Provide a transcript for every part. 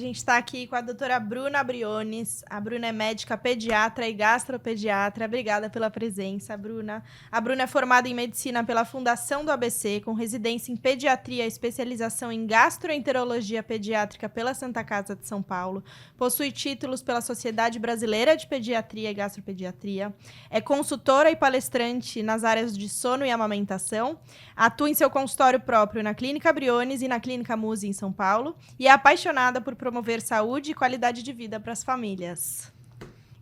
gente está aqui com a doutora Bruna Briones. A Bruna é médica pediatra e gastropediatra. Obrigada pela presença, Bruna. A Bruna é formada em medicina pela Fundação do ABC, com residência em pediatria e especialização em gastroenterologia pediátrica pela Santa Casa de São Paulo. Possui títulos pela Sociedade Brasileira de Pediatria e Gastropediatria. É consultora e palestrante nas áreas de sono e amamentação. Atua em seu consultório próprio na Clínica Briones e na Clínica Muse, em São Paulo. E é apaixonada por promover saúde e qualidade de vida para as famílias.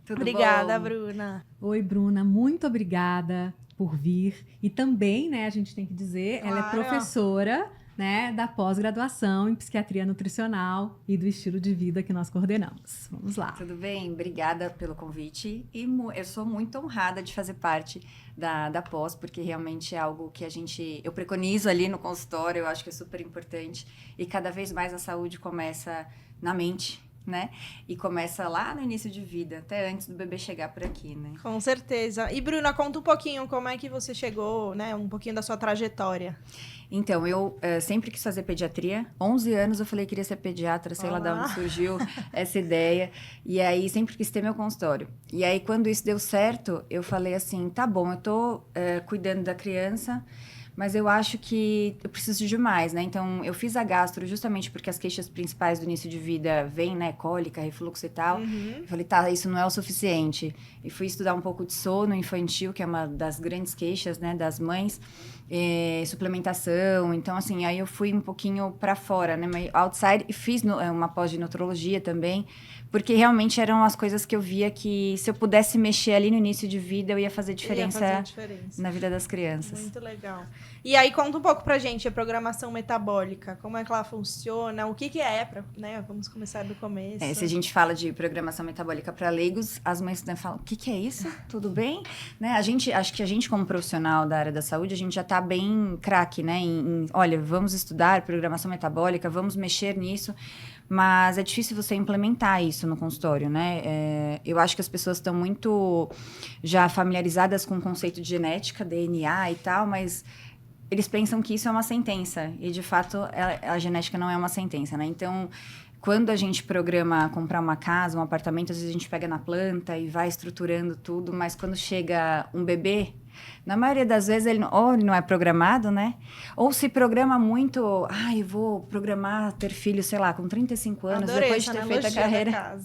Tudo Obrigada, bom? Bruna. Oi, Bruna, muito obrigada por vir. E também, né, a gente tem que dizer, ela é Claro. professora, né, da pós-graduação em psiquiatria nutricional e do estilo de vida que nós coordenamos. Vamos lá. Tudo bem? Obrigada pelo convite. E eu sou muito honrada de fazer parte da pós, porque realmente é algo que eu preconizo ali no consultório, eu acho que é super importante. E cada vez mais a saúde começa na mente, né? E começa lá no início de vida, até antes do bebê chegar por aqui, né? Com certeza. E, Bruna, conta um pouquinho como é que você chegou, né? Um pouquinho da sua trajetória. Então, eu sempre quis fazer pediatria. 11 anos eu falei que queria ser pediatra, sei lá de onde surgiu essa ideia. E aí, sempre quis ter meu consultório. E aí, quando isso deu certo, eu falei assim, tá bom, eu tô cuidando da criança, mas eu acho que eu preciso de mais, né? Então, eu fiz a gastro justamente porque as queixas principais do início de vida vêm, né? Cólica, refluxo e tal. Eu falei, tá, isso não é o suficiente. E fui estudar um pouco de sono infantil, que é uma das grandes queixas, né? Das mães. Suplementação. Então, assim, aí eu fui um pouquinho para fora, né? Mas outside, e fiz uma pós de nutrologia também, porque realmente eram as coisas que eu via que se eu pudesse mexer ali no início de vida, eu ia fazer diferença na vida das crianças. Muito legal. E aí, conta um pouco pra gente a programação metabólica, como é que ela funciona, o que é, né? Vamos começar do começo. Se a gente fala de programação metabólica para leigos, as mães falam, o que é isso? Tudo bem? Né? Acho que a gente, como profissional da área da saúde, a gente já está bem craque, né? Olha, vamos estudar programação metabólica, vamos mexer nisso, mas é difícil você implementar isso no consultório, né? Eu acho que as pessoas estão muito já familiarizadas com o conceito de genética, DNA e tal, mas eles pensam que isso é uma sentença, e de fato a genética não é uma sentença, né? Então, quando a gente programa comprar uma casa, um apartamento, às vezes a gente pega na planta e vai estruturando tudo, mas quando chega um bebê, na maioria das vezes ele não é programado, né? Ou se programa muito, eu vou programar ter filho, sei lá, com 35 anos, Adorei depois de ter feito a carreira.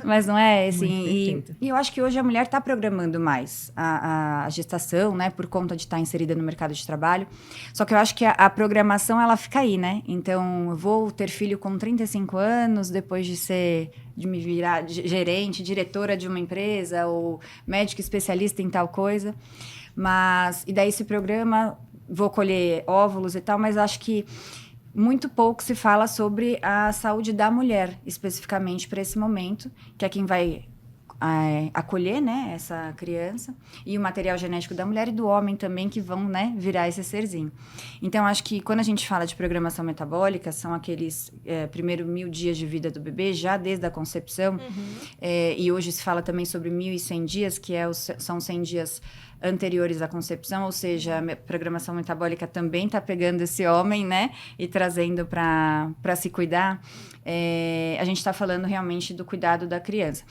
Mas não é assim. E eu acho que hoje a mulher está programando mais a gestação, né? Por conta de estar inserida no mercado de trabalho. Só que eu acho que a programação, ela fica aí, né? Então, eu vou ter filho com 35 anos, depois de me virar gerente, diretora de uma empresa, ou médico especialista em tal coisa. E daí esse programa, vou colher óvulos e tal, mas acho que muito pouco se fala sobre a saúde da mulher, especificamente para esse momento, que é quem vai acolher, né, essa criança, e o material genético da mulher e do homem também, que vão, né, virar esse serzinho. Então, acho que quando a gente fala de programação metabólica, são aqueles primeiros 1000 dias de vida do bebê, já desde a concepção, e hoje se fala também sobre 1100 dias, que são 100 dias anteriores à concepção, ou seja, a programação metabólica também está pegando esse homem, né, e trazendo para se cuidar. A gente está falando realmente do cuidado da criança.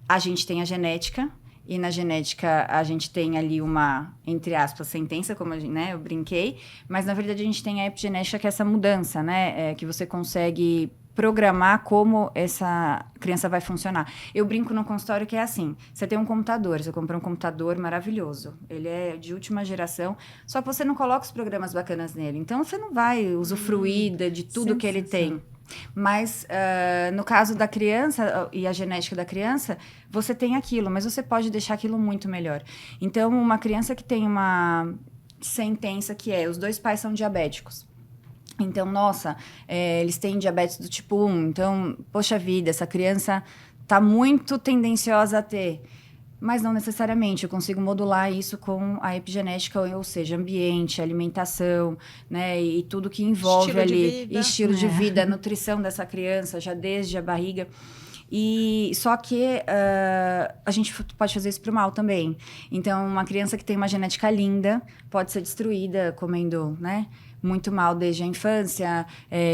A gente tem a genética, e na genética a gente tem ali uma, entre aspas, sentença, como né, eu brinquei, mas na verdade a gente tem a epigenética, que é essa mudança, né, que você consegue programar como essa criança vai funcionar. Eu brinco no consultório que é assim, você tem um computador, você compra um computador maravilhoso, ele é de última geração, só que você não coloca os programas bacanas nele, então você não vai usufruir de tudo que ele tem. Mas no caso da criança e a genética da criança, você tem aquilo, mas você pode deixar aquilo muito melhor. Então, uma criança que tem uma sentença que os 2 pais são diabéticos. Então, nossa, eles têm diabetes do tipo 1. Então, poxa vida, essa criança está muito tendenciosa a ter. Mas não necessariamente, eu consigo modular isso com a epigenética, ou seja, ambiente, alimentação, né, e tudo que envolve estilo de vida, nutrição dessa criança, já desde a barriga. E só que a gente pode fazer isso para o mal também. Então, uma criança que tem uma genética linda pode ser destruída comendo, né, muito mal desde a infância,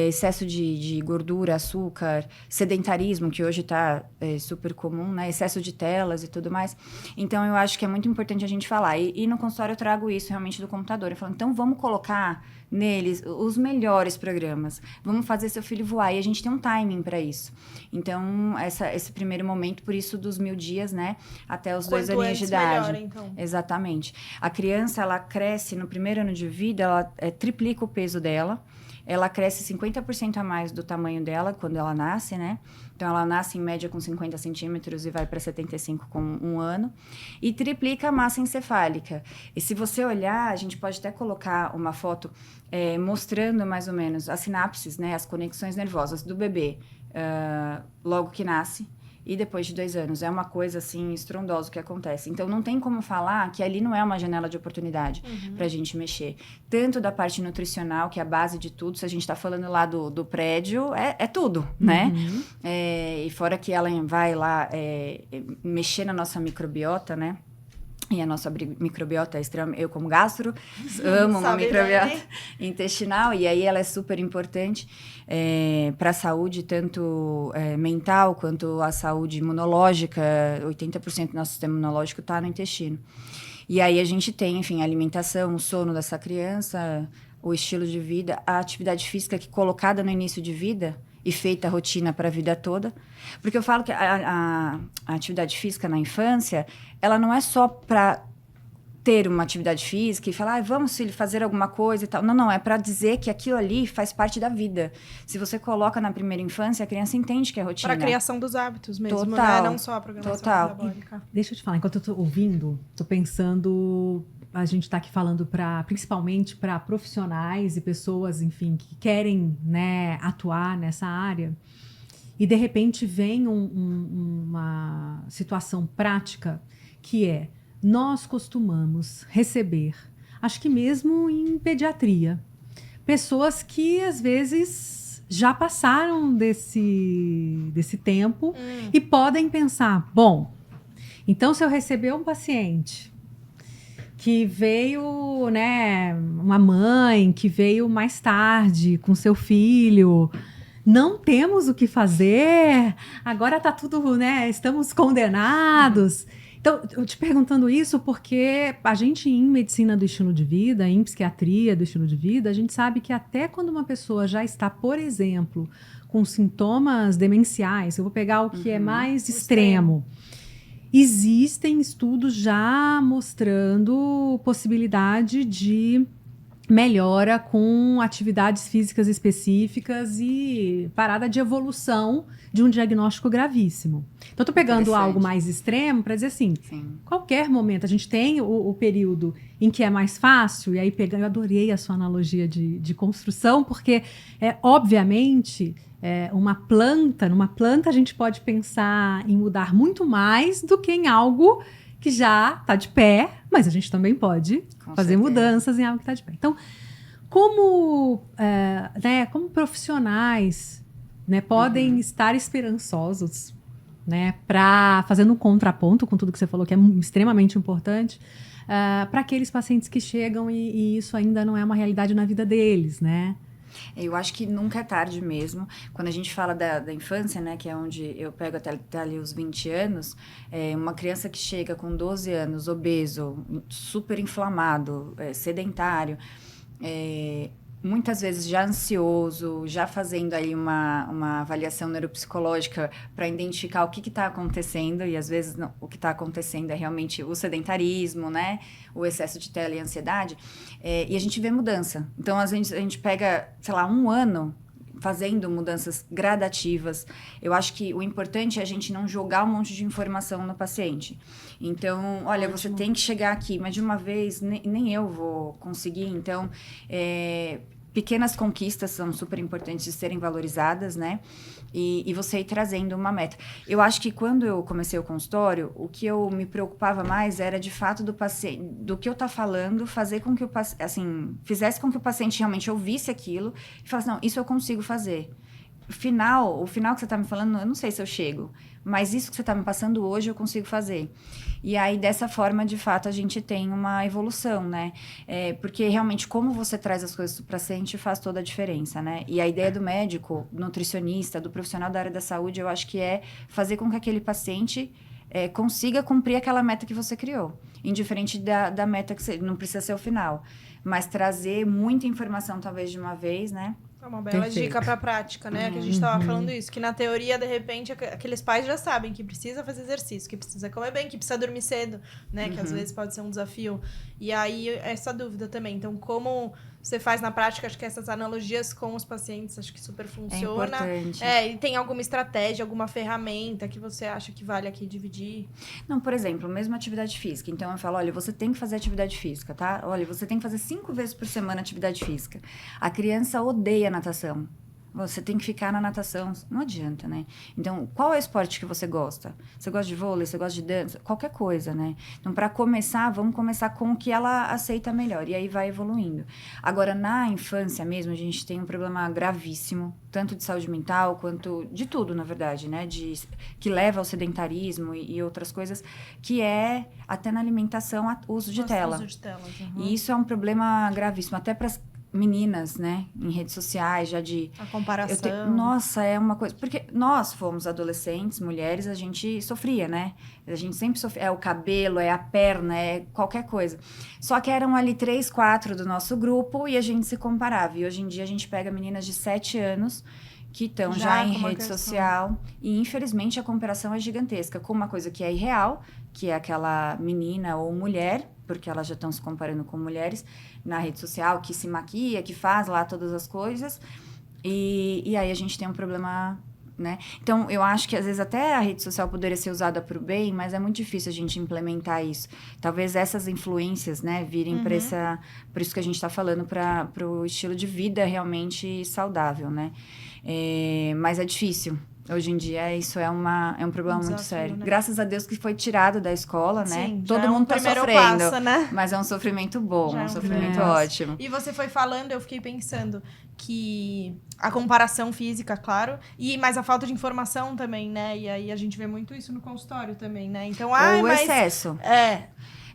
excesso de gordura, açúcar, sedentarismo, que hoje está super comum, né? Excesso de telas e tudo mais. Então, eu acho que é muito importante a gente falar. E no consultório eu trago isso realmente do computador. Eu falo, então vamos colocar neles os melhores programas. Vamos fazer seu filho voar. E a gente tem um timing para isso. Então, esse primeiro momento, por isso dos 1000 dias, né? Até os 2 aninhos de idade. Melhor, então. Exatamente. A criança, ela cresce no primeiro ano de vida, ela triplica o peso dela. Ela cresce 50% a mais do tamanho dela quando ela nasce, né? Então, ela nasce em média com 50 centímetros e vai para 75 com 1 ano. E triplica a massa encefálica. E se você olhar, a gente pode até colocar uma foto mostrando mais ou menos as sinapses, né? As conexões nervosas do bebê logo que nasce. E depois de 2 anos. É uma coisa, assim, estrondosa que acontece. Então, não tem como falar que ali não é uma janela de oportunidade para a gente mexer. Tanto da parte nutricional, que é a base de tudo. Se a gente está falando lá do prédio, é tudo, né? E fora que ela vai lá mexer na nossa microbiota, né? E a nossa microbiota é extremamente... Eu, como gastro, amo uma microbiota intestinal. E aí ela é super importante para a saúde, tanto mental quanto a saúde imunológica. 80% do nosso sistema imunológico está no intestino. E aí a gente tem, enfim, a alimentação, o sono dessa criança, o estilo de vida, a atividade física que colocada no início de vida e feita a rotina para a vida toda. Porque eu falo que a atividade física na infância, ela não é só para ter uma atividade física e falar, vamos, filho, fazer alguma coisa e tal. Não, é para dizer que aquilo ali faz parte da vida. Se você coloca na primeira infância, a criança entende que é rotina. Para a criação dos hábitos mesmo, total, né? Não só a programação metabólica. Deixa eu te falar, enquanto eu tô ouvindo, tô pensando... A gente está aqui falando principalmente para profissionais e pessoas, enfim, que querem, né, atuar nessa área. E, de repente, vem uma situação prática que é... Nós costumamos receber, acho que mesmo em pediatria, pessoas que, às vezes, já passaram desse tempo e podem pensar, bom, então se eu receber um paciente... que veio, né, uma mãe que veio mais tarde com seu filho, não temos o que fazer, agora tá tudo, né, estamos condenados. Então, eu te perguntando isso porque a gente em medicina do estilo de vida, em psiquiatria do estilo de vida, a gente sabe que até quando uma pessoa já está, por exemplo, com sintomas demenciais, eu vou pegar o que é mais extremo. Existem estudos já mostrando possibilidade de melhora com atividades físicas específicas e parada de evolução de um diagnóstico gravíssimo. Então, estou pegando algo mais extremo para dizer assim, qualquer momento, a gente tem o período em que é mais fácil, e aí eu adorei a sua analogia de construção, porque, obviamente... numa planta a gente pode pensar em mudar muito mais do que em algo que já está de pé, mas a gente também pode fazer mudanças em algo que está de pé. Então, como profissionais, né, podem estar esperançosos, né, fazendo um contraponto com tudo que você falou, que é extremamente importante, para aqueles pacientes que chegam e isso ainda não é uma realidade na vida deles, né? Eu acho que nunca é tarde mesmo. Quando a gente fala da infância, né, que é onde eu pego até ali os 20 anos, uma criança que chega com 12 anos, obeso, super inflamado, sedentário, muitas vezes já ansioso, já fazendo aí uma avaliação neuropsicológica para identificar o que está acontecendo, e às vezes o que está acontecendo é realmente o sedentarismo, né? O excesso de tela e ansiedade, e a gente vê mudança. Então, às vezes, a gente pega, sei lá, 1 ano fazendo mudanças gradativas. Eu acho que o importante é a gente não jogar um monte de informação no paciente. Então, olha, você tem que chegar aqui, mas de uma vez nem eu vou conseguir. Então, pequenas conquistas são super importantes de serem valorizadas, né? E você ir trazendo uma meta. Eu acho que quando eu comecei o consultório, o que eu me preocupava mais era, de fato, do paciente, do que eu tá falando, fazer com que fizesse com que o paciente realmente ouvisse aquilo e falasse, não, isso eu consigo fazer. O final que você tá me falando, eu não sei se eu chego, mas isso que você tá me passando hoje eu consigo fazer. E aí, dessa forma, de fato, a gente tem uma evolução, né? Porque, realmente, como você traz as coisas para o paciente faz toda a diferença, né? E a ideia do médico, nutricionista, do profissional da área da saúde, eu acho que é fazer com que aquele paciente consiga cumprir aquela meta que você criou. Indiferente da meta que você... Não precisa ser o final. Mas trazer muita informação, talvez, de uma vez, né? É uma bela dica pra prática, né? Que a gente tava falando isso. Que na teoria, de repente, aqueles pais já sabem que precisa fazer exercício, que precisa comer bem, que precisa dormir cedo, né? Que às vezes pode ser um desafio. E aí, essa dúvida também. Então, como você faz na prática, acho que essas analogias com os pacientes, acho que super funciona. É importante. E tem alguma estratégia, alguma ferramenta que você acha que vale aqui dividir? Não, por exemplo, mesmo atividade física. Então, eu falo, olha, você tem que fazer atividade física, tá? Olha, você tem que fazer 5 vezes por semana atividade física. A criança odeia natação. Você tem que ficar na natação. Não adianta, né? Então, qual é o esporte que você gosta? Você gosta de vôlei? Você gosta de dança? Qualquer coisa, né? Então, para começar, vamos começar com o que ela aceita melhor. E aí vai evoluindo. Agora, na infância mesmo, a gente tem um problema gravíssimo, tanto de saúde mental, quanto de tudo, na verdade, né? Que leva ao sedentarismo e outras coisas, que é, até na alimentação, uso de tela. Uso de telas. E isso é um problema gravíssimo, até para meninas, né, em redes sociais, já de... A comparação. Nossa, é uma coisa... Porque nós fomos adolescentes, mulheres, a gente sofria, né? A gente sempre sofria. É o cabelo, é a perna, é qualquer coisa. Só que eram ali 3, 4 do nosso grupo e a gente se comparava. E hoje em dia a gente pega meninas de 7 anos que estão já em rede social. E, infelizmente, a comparação é gigantesca com uma coisa que é irreal, que é aquela menina ou mulher, porque elas já estão se comparando com mulheres na rede social, que se maquia, que faz lá todas as coisas. E aí a gente tem um problema, né? Então, eu acho que às vezes até a rede social poderia ser usada para o bem, mas é muito difícil a gente implementar isso. Talvez essas influências, né, virem para por isso que a gente está falando, para o estilo de vida realmente saudável, né? Mas é difícil. Hoje em dia, isso é um problema muito sério. Né? Graças a Deus que foi tirado da escola, né? Sim, todo mundo tá sofrendo. Passo, né? Mas é um sofrimento bom, um sofrimento ótimo. E você foi falando, eu fiquei pensando que a comparação física, claro, mas a falta de informação também, né? E aí a gente vê muito isso no consultório também, né? Então, o excesso.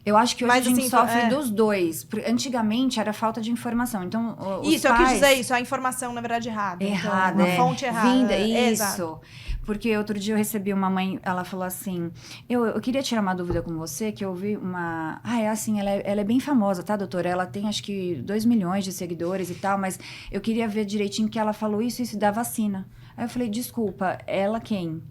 Eu acho que hoje a gente sofre dos dois. Antigamente era falta de informação. Então, eu quis dizer isso, a informação, na verdade, errada. Errada, uma fonte errada. Isso. Exato. Porque outro dia eu recebi uma mãe, ela falou assim, eu queria tirar uma dúvida com você, que eu vi uma... ela é bem famosa, tá, doutora? Ela tem, acho que, 2 milhões de seguidores e tal, mas eu queria ver direitinho que ela falou isso da vacina. Aí eu falei, desculpa, ela quem?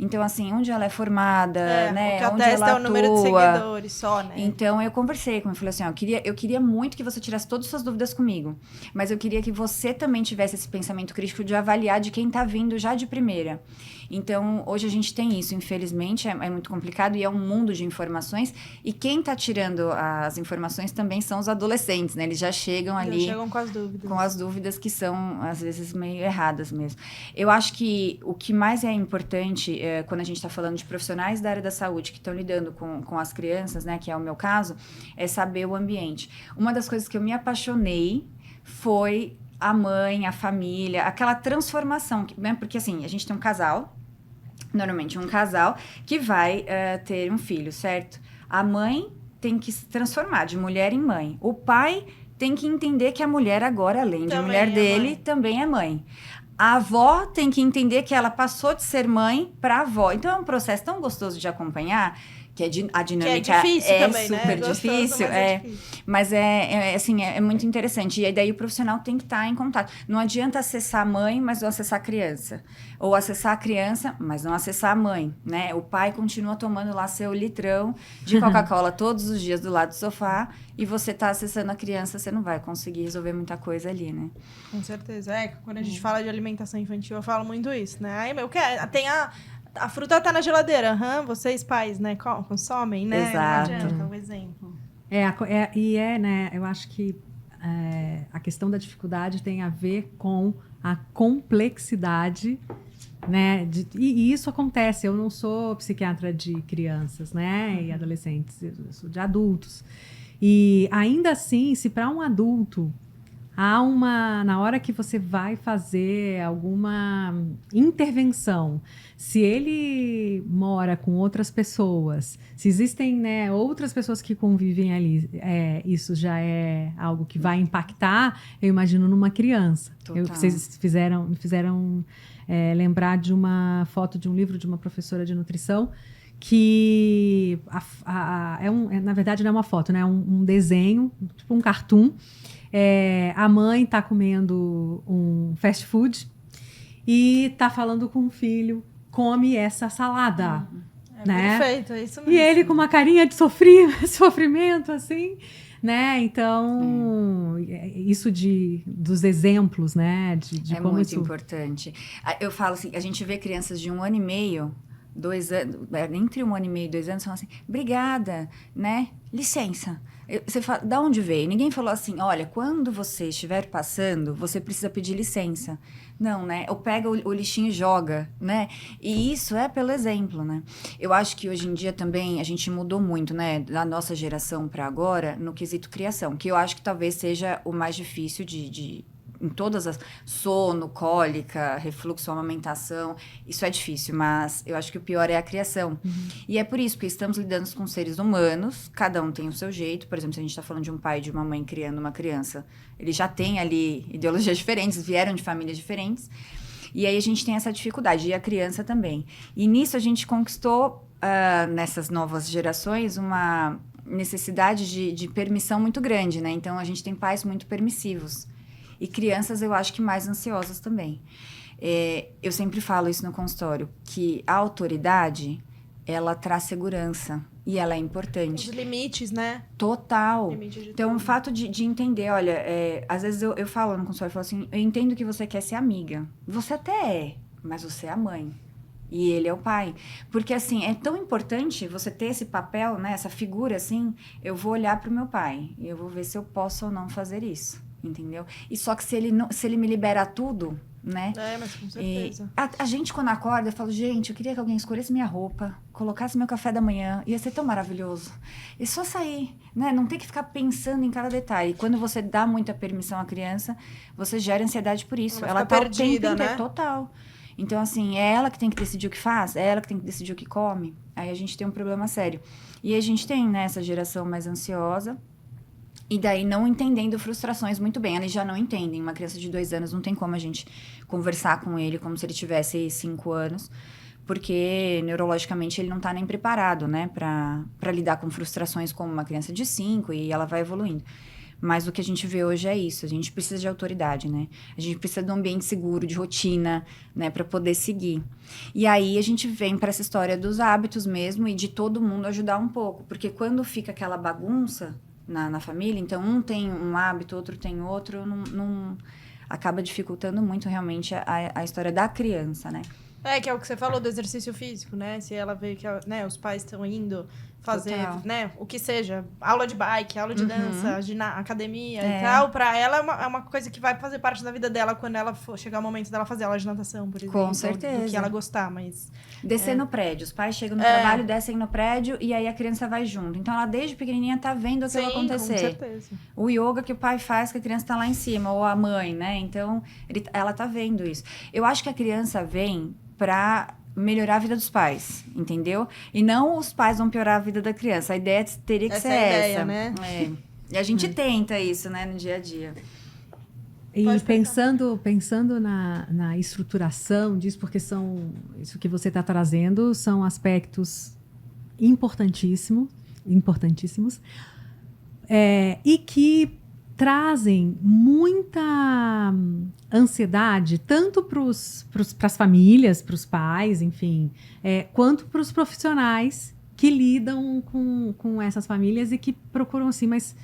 Então, assim, onde ela é formada, né? O que onde atesta ela é o número de seguidores só, né? Então, eu conversei com ela e falei assim, eu queria muito que você tirasse todas as suas dúvidas comigo, mas eu queria que você também tivesse esse pensamento crítico de avaliar de quem tá vindo já de primeira. Então, hoje a gente tem isso, infelizmente, é muito complicado e é um mundo de informações, e quem tá tirando as informações também são os adolescentes, né? Eles já chegam ali... Já chegam com as dúvidas. Com as dúvidas que são, às vezes, meio erradas mesmo. Eu acho que o que mais é importante, quando a gente está falando de profissionais da área da saúde que estão lidando com as crianças, né, que é o meu caso, é saber o ambiente. Uma das coisas que eu me apaixonei foi a mãe, a família, aquela transformação, né? Porque assim, a gente tem um casal, normalmente um casal, que vai ter um filho, certo? A mãe tem que se transformar de mulher em mãe. O pai tem que entender que a mulher agora, além de mulher dele, também é mãe. A avó tem que entender que ela passou de ser mãe para avó. Então, é um processo tão gostoso de acompanhar, que a dinâmica é difícil também, super né? difícil. Mas assim, é muito interessante. E daí o profissional tem que estar em contato. Não adianta acessar a mãe, mas não acessar a criança. Ou acessar a criança, mas não acessar a mãe, né? O pai continua tomando lá seu litrão de Coca-Cola todos os dias do lado do sofá, e você tá acessando a criança, você não vai conseguir resolver muita coisa ali, né? Com certeza. Quando a gente fala de alimentação infantil, eu falo muito isso, né? Tem a fruta tá na geladeira, vocês pais, né, consomem, né? Exato. Não adianta, um exemplo. Né, eu acho que a questão da dificuldade tem a ver com a complexidade, né, e isso acontece. Eu não sou psiquiatra de crianças, né, e adolescentes, eu sou de adultos. E ainda assim, se para um adulto na hora que você vai fazer alguma intervenção, se ele mora com outras pessoas, se existem, né, outras pessoas que convivem ali, isso já é algo que vai impactar, eu imagino, numa criança. Vocês me fizeram lembrar de uma foto de um livro de uma professora de nutrição, que na verdade não é uma foto, né? É um desenho, tipo um cartoon. A mãe está comendo um fast food e está falando com o filho, come essa salada. Né? Perfeito, é isso mesmo. E ele com uma carinha de sofrimento, assim, né? Então, isso dos exemplos, né? De como muito isso... importante. Eu falo assim, a gente vê crianças de 1 ano e meio, 2 anos, entre 1 ano e meio e 2 anos, falam assim, obrigada, né? Licença. Você fala, da onde veio? Ninguém falou assim, olha, quando você estiver passando, você precisa pedir licença. Não, né? Ou pega o lixinho e joga, né? E isso é pelo exemplo, né? Eu acho que hoje em dia também a gente mudou muito, né? Da nossa geração para agora, no quesito criação, que eu acho que talvez seja o mais difícil em todas as... Sono, cólica, refluxo, amamentação, isso é difícil, mas eu acho que o pior é a criação. E é por isso, porque estamos lidando com seres humanos, cada um tem o seu jeito. Por exemplo, se a gente está falando de um pai e de uma mãe criando uma criança, ele já tem ali ideologias diferentes, vieram de famílias diferentes, e aí a gente tem essa dificuldade, e a criança também. E nisso a gente conquistou, nessas novas gerações, uma necessidade de permissão muito grande, né? Então, a gente tem pais muito permissivos. E crianças, eu acho que mais ansiosas também. Eu sempre falo isso no consultório, que a autoridade, ela traz segurança e ela é importante. Os limites, né? Total. Então, o fato de entender, olha, às vezes eu falo no consultório, eu falo assim, eu entendo que você quer ser amiga. Você até é, mas você é a mãe. E ele é o pai. Porque, assim, é tão importante você ter esse papel, né, essa figura, assim, eu vou olhar para o meu pai e eu vou ver se eu posso ou não fazer isso. Entendeu? E só que se ele me libera tudo, né? Mas com certeza. A gente, quando acorda, eu falo, gente, eu queria que alguém escolhesse minha roupa, colocasse meu café da manhã, ia ser tão maravilhoso. E só sair, né? Não ter que ficar pensando em cada detalhe. E quando você dá muita permissão à criança, você gera ansiedade por isso. Ela tá perdida, o tempo né? Total. Então, assim, é ela que tem que decidir o que faz, é ela que tem que decidir o que come. Aí a gente tem um problema sério. E a gente tem, né, essa geração mais ansiosa, e daí não entendendo frustrações muito bem. Eles já não entendem. Uma criança de 2 anos não tem como a gente conversar com ele como se ele tivesse 5 anos, porque neurologicamente ele não está nem preparado, né, para lidar com frustrações como uma criança de 5, e ela vai evoluindo. Mas o que a gente vê hoje é isso. A gente precisa de autoridade, né? A gente precisa de um ambiente seguro, de rotina, né, para poder seguir. E aí a gente vem para essa história dos hábitos mesmo e de todo mundo ajudar um pouco, porque quando fica aquela bagunça na família, então um tem um hábito, outro tem outro, não acaba dificultando muito realmente a história da criança, né? Que é o que você falou do exercício físico, né? Se ela vê que, né, os pais estão indo fazer, né, o que seja, aula de bike, aula de dança, academia e tal, pra ela é uma coisa que vai fazer parte da vida dela quando ela for chegar o momento dela fazer aula de natação, por exemplo. Com certeza. Do que ela gostar, mas... Descer no prédio. Os pais chegam no trabalho, descem no prédio e aí a criança vai junto. Então, ela desde pequenininha tá vendo aquilo acontecer. Com certeza. O yoga que o pai faz, que a criança tá lá em cima, ou a mãe, né? Então, ela tá vendo isso. Eu acho que a criança vem pra melhorar a vida dos pais, entendeu? E não os pais vão piorar a vida da criança. A ideia teria que ser essa. Né? E a gente tenta isso, né, no dia a dia. E pensando na estruturação disso, porque isso que você está trazendo são aspectos importantíssimos, e que trazem muita ansiedade, tanto para as famílias, para os pais, enfim, quanto para os profissionais que lidam com essas famílias e que procuram assim, mas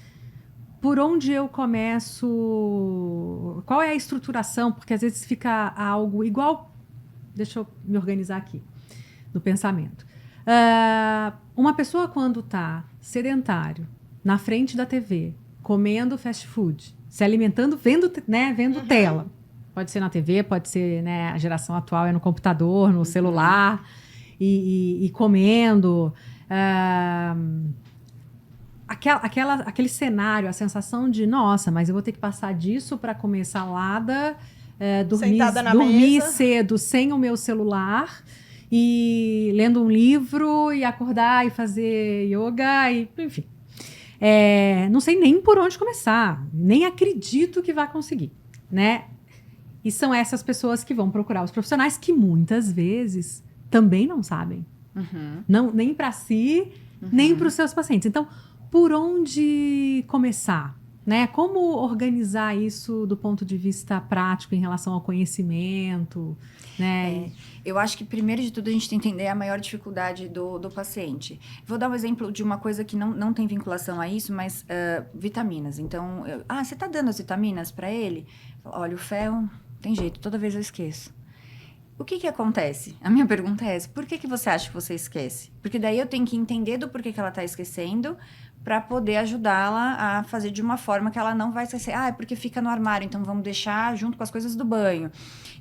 por onde eu começo? Qual é a estruturação? Porque às vezes fica algo igual. Deixa eu me organizar aqui no pensamento. Uma pessoa, quando está sedentário, na frente da TV, comendo fast food, se alimentando, vendo tela. Pode ser na TV, pode ser, né, a geração atual é no computador, no celular, e comendo. aquele cenário, a sensação de, nossa, mas eu vou ter que passar disso para comer salada, dormir cedo sem o meu celular e lendo um livro e acordar e fazer yoga, e, enfim. Não sei nem por onde começar, nem acredito que vai conseguir, né? E são essas pessoas que vão procurar os profissionais que muitas vezes também não sabem. Não, nem para si, nem para os seus pacientes. Então, por onde começar? Né? Como organizar isso do ponto de vista prático em relação ao conhecimento? Né? Eu acho que, primeiro de tudo, a gente tem que entender a maior dificuldade do paciente. Vou dar um exemplo de uma coisa que não tem vinculação a isso, mas vitaminas. Então, você está dando as vitaminas para ele? Olha, o ferro, tem jeito, toda vez eu esqueço. O que acontece? A minha pergunta é essa. Por que você acha que você esquece? Porque daí eu tenho que entender do porquê que ela está esquecendo para poder ajudá-la a fazer de uma forma que ela não vai esquecer. É porque fica no armário, então vamos deixar junto com as coisas do banho.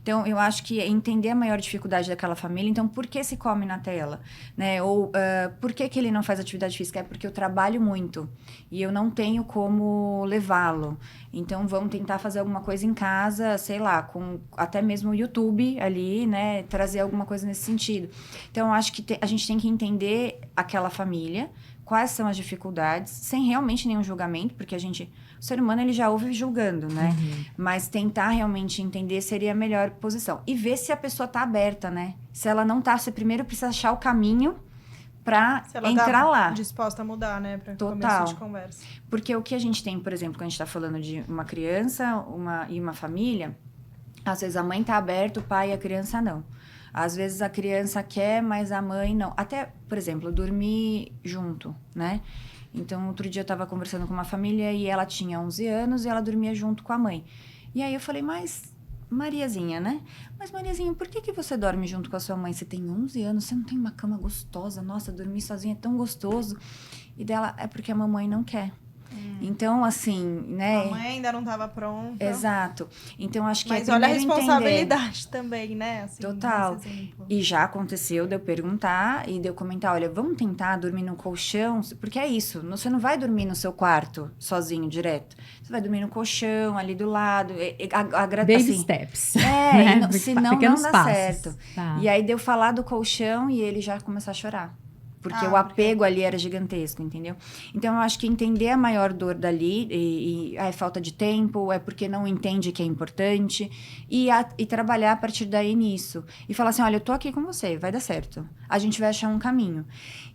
Então, eu acho que é entender a maior dificuldade daquela família. Então, por que se come na tela? Né? Ou por que ele não faz atividade física? É porque eu trabalho muito e eu não tenho como levá-lo. Então, vamos tentar fazer alguma coisa em casa, sei lá, com até mesmo o YouTube ali, né? Trazer alguma coisa nesse sentido. Então, eu acho que a gente tem que entender aquela família, quais são as dificuldades, sem realmente nenhum julgamento, porque o ser humano ele já ouve julgando, né? Mas tentar realmente entender seria a melhor posição. E ver se a pessoa tá aberta, né? Se ela não tá, você primeiro precisa achar o caminho para entrar lá. Disposta a mudar, né? Para Total. começo de conversa. Porque o que a gente tem, por exemplo, quando a gente tá falando de uma criança e uma família, às vezes a mãe tá aberta, o pai e a criança não. Às vezes a criança quer, mas a mãe não. Até, por exemplo, dormir junto, né? Então, outro dia eu estava conversando com uma família e ela tinha 11 anos e ela dormia junto com a mãe. E aí eu falei, mas Mariazinha, né? Mas Mariazinha, por que você dorme junto com a sua mãe? Você tem 11 anos, você não tem uma cama gostosa? Nossa, dormir sozinha é tão gostoso. E dela, é porque a mamãe não quer. Então, assim, né? A mãe ainda não estava pronta. Exato. Então, acho que mas olha a responsabilidade também, né? Assim, total. E já aconteceu de eu perguntar e de eu comentar, olha, vamos tentar dormir no colchão? Porque é isso, você não vai dormir no seu quarto sozinho, direto. Você vai dormir no colchão, ali do lado. Baby assim, steps. Né? Senão não dá passos. certo. Tá. E aí, de eu falar do colchão e ele já começar a chorar. Porque o apego ali era gigantesco, entendeu? Então, eu acho que entender a maior dor dali, é falta de tempo, é porque não entende que é importante, e trabalhar a partir daí nisso. E falar assim, olha, eu tô aqui com você, vai dar certo. A gente vai achar um caminho.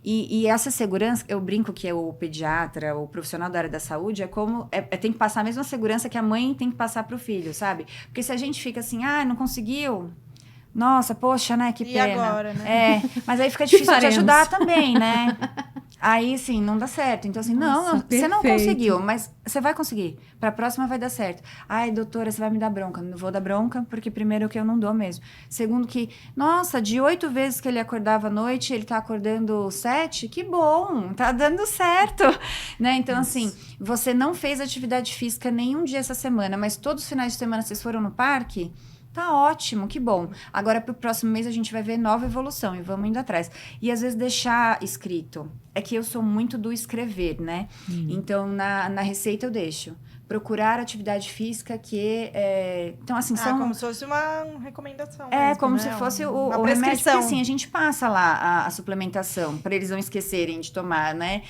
E essa segurança, eu brinco que é o pediatra, o profissional da área da saúde, tem que passar a mesma segurança que a mãe tem que passar pro filho, sabe? Porque se a gente fica assim, não conseguiu... Nossa, poxa, né? Que pena. E agora, né? Mas aí fica difícil de ajudar também, né? Aí, assim, não dá certo. Então, assim, Nossa, você não conseguiu, mas você vai conseguir. Para a próxima vai dar certo. Ai, doutora, você vai me dar bronca. Não vou dar bronca, porque primeiro que eu não dou mesmo. Segundo que, nossa, de 8 vezes que ele acordava à noite, ele tá acordando 7? Que bom, tá dando certo. Né? Então, assim, você não fez atividade física nenhum dia essa semana, mas todos os finais de semana vocês foram no parque... Tá ótimo, que bom. Agora, pro próximo mês, a gente vai ver nova evolução e vamos indo atrás. E, às vezes, deixar escrito. É que eu sou muito do escrever, né? Então, na receita eu deixo. Procurar atividade física que... Então, assim, são... como se fosse uma recomendação mesmo, como se fosse o remédio. Porque, assim, a gente passa lá a suplementação para eles não esquecerem de tomar, né?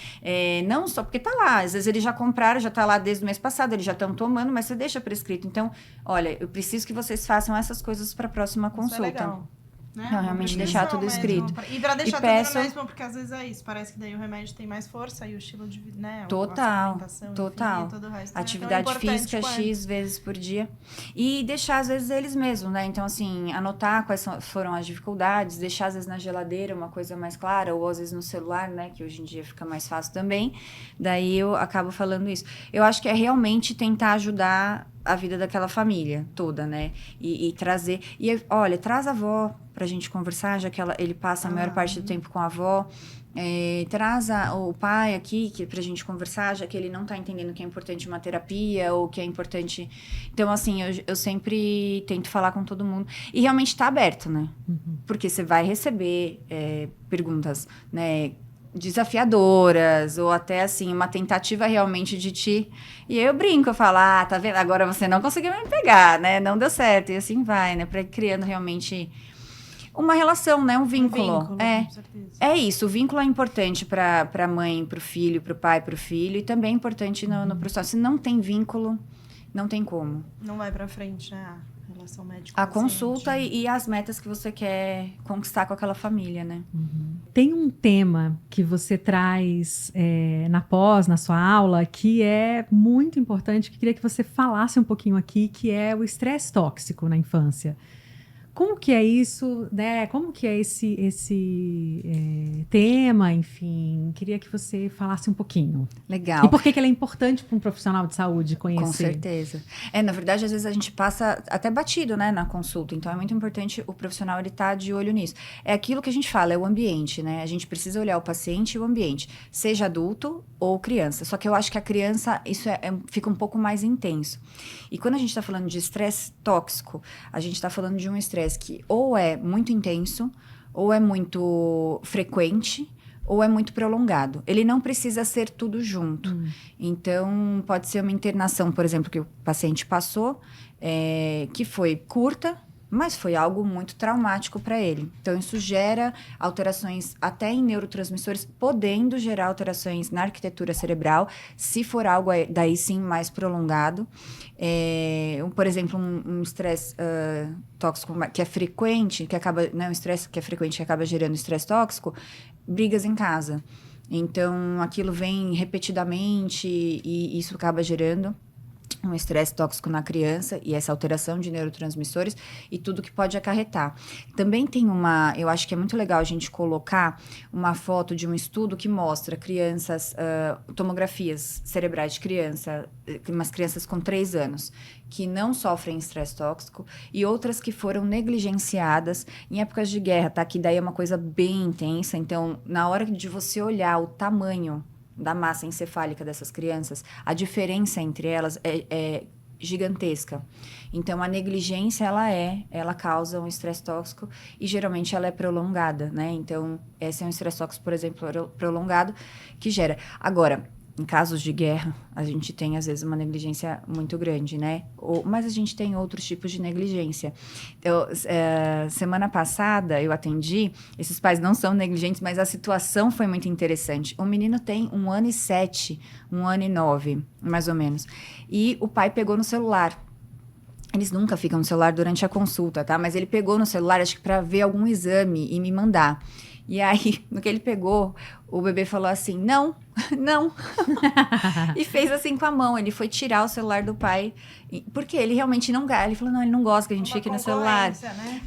Não só porque tá lá. Às vezes, eles já compraram, já tá lá desde o mês passado, eles já estão tomando, mas você deixa prescrito. Então, olha, eu preciso que vocês façam essas coisas para a próxima consulta. Isso é legal. Né? Não, realmente deixar tudo escrito. E pra deixar tudo no mesmo, porque às vezes é isso. Parece que daí o remédio tem mais força e o estilo de vida, né? Total. Enfim, todo o resto, atividade física X vezes por dia. E deixar, às vezes, eles mesmos, né? Então, assim, anotar quais foram as dificuldades, deixar, às vezes, na geladeira uma coisa mais clara, ou às vezes no celular, né? Que hoje em dia fica mais fácil também. Daí eu acabo falando isso. Eu acho que é realmente tentar ajudar a vida daquela família toda, né? E trazer... E, olha, traz a avó pra gente conversar, já que ele passa a maior parte do tempo com a avó. Traz o pai aqui pra gente conversar, já que ele não tá entendendo que é importante uma terapia ou que é importante... Então, assim, eu sempre tento falar com todo mundo. E realmente tá aberto, né? Porque você vai receber perguntas, né? desafiadoras, ou até, assim, uma tentativa realmente de te... E aí eu brinco, eu falo, tá vendo? Agora você não conseguiu me pegar, né? Não deu certo, e assim vai, né? Pra ir criando realmente uma relação, né? Um vínculo. Com certeza. É isso, o vínculo é importante pra mãe, pro filho, pro pai, pro filho, e também é importante no profissional. Se não tem vínculo, não tem como. Não vai pra frente, né? A relação médica. A consulta e as metas que você quer conquistar com aquela família, né? Tem um tema que você traz na sua aula, que é muito importante, que queria que você falasse um pouquinho aqui, que é o estresse tóxico na infância. Como que é isso, né? Como que é esse tema, enfim? Queria que você falasse um pouquinho. Legal. E por que ele é importante para um profissional de saúde conhecer? Com certeza. Na verdade, às vezes a gente passa até batido, né, na consulta. Então, é muito importante o profissional, ele tá de olho nisso. É aquilo que a gente fala, é o ambiente, né? A gente precisa olhar o paciente e o ambiente, seja adulto ou criança. Só que eu acho que a criança, isso fica um pouco mais intenso. E quando a gente tá falando de estresse tóxico, a gente tá falando de um estresse que ou é muito intenso, ou é muito frequente, ou é muito prolongado. Ele não precisa ser tudo junto. Então, pode ser uma internação, por exemplo, que o paciente passou, que foi curta, mas foi algo muito traumático para ele. Então, isso gera alterações até em neurotransmissores, podendo gerar alterações na arquitetura cerebral, se for algo daí sim mais prolongado. Por exemplo, um estresse tóxico que é frequente, que acaba, né, um estresse que é frequente que acaba gerando estresse tóxico, brigas em casa. Então, aquilo vem repetidamente e isso acaba gerando um estresse tóxico na criança e essa alteração de neurotransmissores e tudo que pode acarretar. Também tem eu acho que é muito legal a gente colocar uma foto de um estudo que mostra crianças, tomografias cerebrais de umas crianças com 3 anos, que não sofrem estresse tóxico e outras que foram negligenciadas em épocas de guerra, tá? Que daí é uma coisa bem intensa. Então, na hora de você olhar o tamanho da massa encefálica dessas crianças, a diferença entre elas é gigantesca. Então, a negligência, ela causa um estresse tóxico e, geralmente, ela é prolongada, né? Então, esse é um estresse tóxico, por exemplo, prolongado, que gera. Agora, em casos de guerra, a gente tem, às vezes, uma negligência muito grande, né? Mas a gente tem outros tipos de negligência. Então, semana passada, eu atendi, esses pais não são negligentes, mas a situação foi muito interessante. O menino tem 1 ano e 7, 1 ano e 9, mais ou menos. E o pai pegou no celular. Eles nunca ficam no celular durante a consulta, tá? Mas ele pegou no celular, acho que para ver algum exame e me mandar. E aí, no que ele pegou, o bebê falou assim, não. E fez assim com a mão. Ele foi tirar o celular do pai, porque ele realmente não gosta. Ele falou, não, ele não gosta que a gente fique no celular.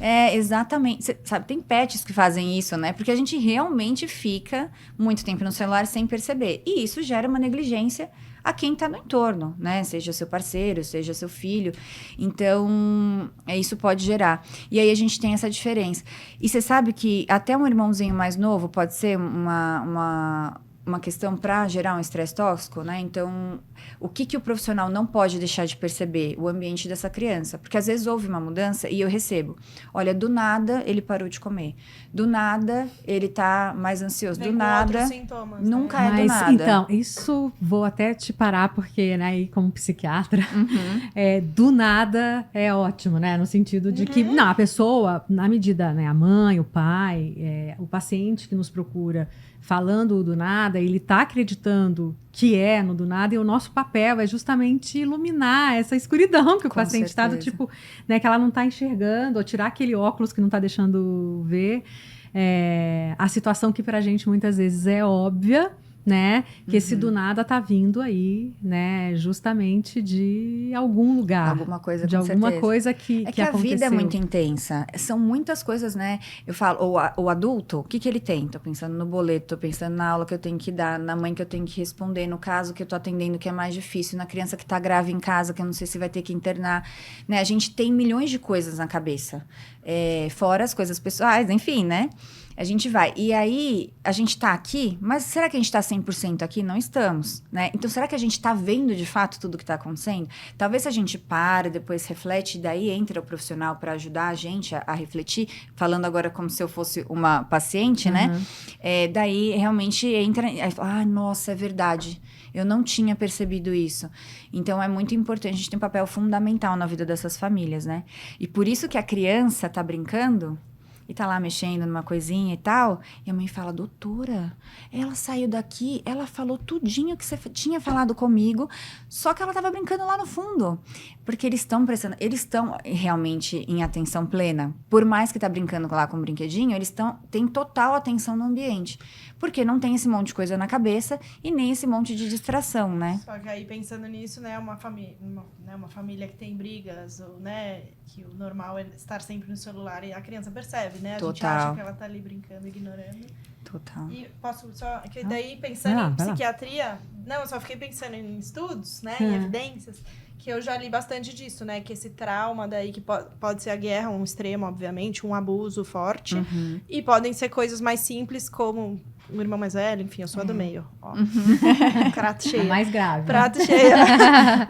Né? Exatamente. Cê sabe, tem pets que fazem isso, né? Porque a gente realmente fica muito tempo no celular sem perceber. E isso gera uma negligência a quem está no entorno, né? Seja seu parceiro, seja seu filho. Então, isso pode gerar. E aí a gente tem essa diferença. E você sabe que até um irmãozinho mais novo pode ser uma questão para gerar um estresse tóxico, né? Então, o que o profissional não pode deixar de perceber? O ambiente dessa criança. Porque às vezes houve uma mudança e eu recebo. Olha, do nada ele parou de comer. Do nada ele tá mais ansioso. Vem do com nada. outros sintomas, Nunca né? é do nada. Então, isso vou até te parar, porque, né, aí como psiquiatra, do nada é ótimo, né? No sentido de que, não, a pessoa, na medida, né, a mãe, o pai, o paciente que nos procura falando do nada, ele está acreditando que é no do nada, e o nosso papel é justamente iluminar essa escuridão que o paciente está, do tipo, né, que ela não está enxergando, ou tirar aquele óculos que não está deixando ver. A situação que pra gente muitas vezes é óbvia, né? Que esse do nada tá vindo aí, né? Justamente de algum lugar. Alguma coisa, de com alguma certeza. coisa que que a aconteceu. vida é muito intensa. São muitas coisas, né? Eu falo, o adulto, o que ele tem? Tô pensando no boleto, tô pensando na aula que eu tenho que dar, na mãe que eu tenho que responder, no caso que eu tô atendendo que é mais difícil, na criança que tá grave em casa, que eu não sei se vai ter que internar, né? A gente tem milhões de coisas na cabeça. Fora as coisas pessoais, enfim, né? A gente vai. E aí, a gente tá aqui, mas será que a gente tá 100% aqui? Não estamos, né? Então, será que a gente tá vendo de fato tudo que tá acontecendo? Talvez se a gente para, depois reflete, daí entra o profissional para ajudar a gente a refletir, falando agora como se eu fosse uma paciente, né? Daí, realmente, entra... nossa, é verdade. Eu não tinha percebido isso. Então, é muito importante. A gente tem um papel fundamental na vida dessas famílias, né? E por isso que a criança tá brincando... E tá lá mexendo numa coisinha e tal. E a mãe fala, doutora, ela saiu daqui, ela falou tudinho que você tinha falado comigo, só que ela tava brincando lá no fundo. Porque eles estão prestando, eles estão realmente em atenção plena. Por mais que tá brincando lá com o brinquedinho, eles têm total atenção no ambiente. Porque não tem esse monte de coisa na cabeça e nem esse monte de distração, né? Só que aí, pensando nisso, né, uma família que tem brigas, ou, né, que o normal é estar sempre no celular e a criança percebe, né? A gente acha que ela tá ali brincando, ignorando. Total. E posso só... Que daí, pensando em psiquiatria... Não, eu só fiquei pensando em estudos, né? Em evidências. Que eu já li bastante disso, né? Que esse trauma daí, que pode ser a guerra, um extremo, obviamente, um abuso forte. E podem ser coisas mais simples, como o irmão mais velho, enfim, eu sou a do meio. Ó. Prato cheio. É mais grave. Prato cheio.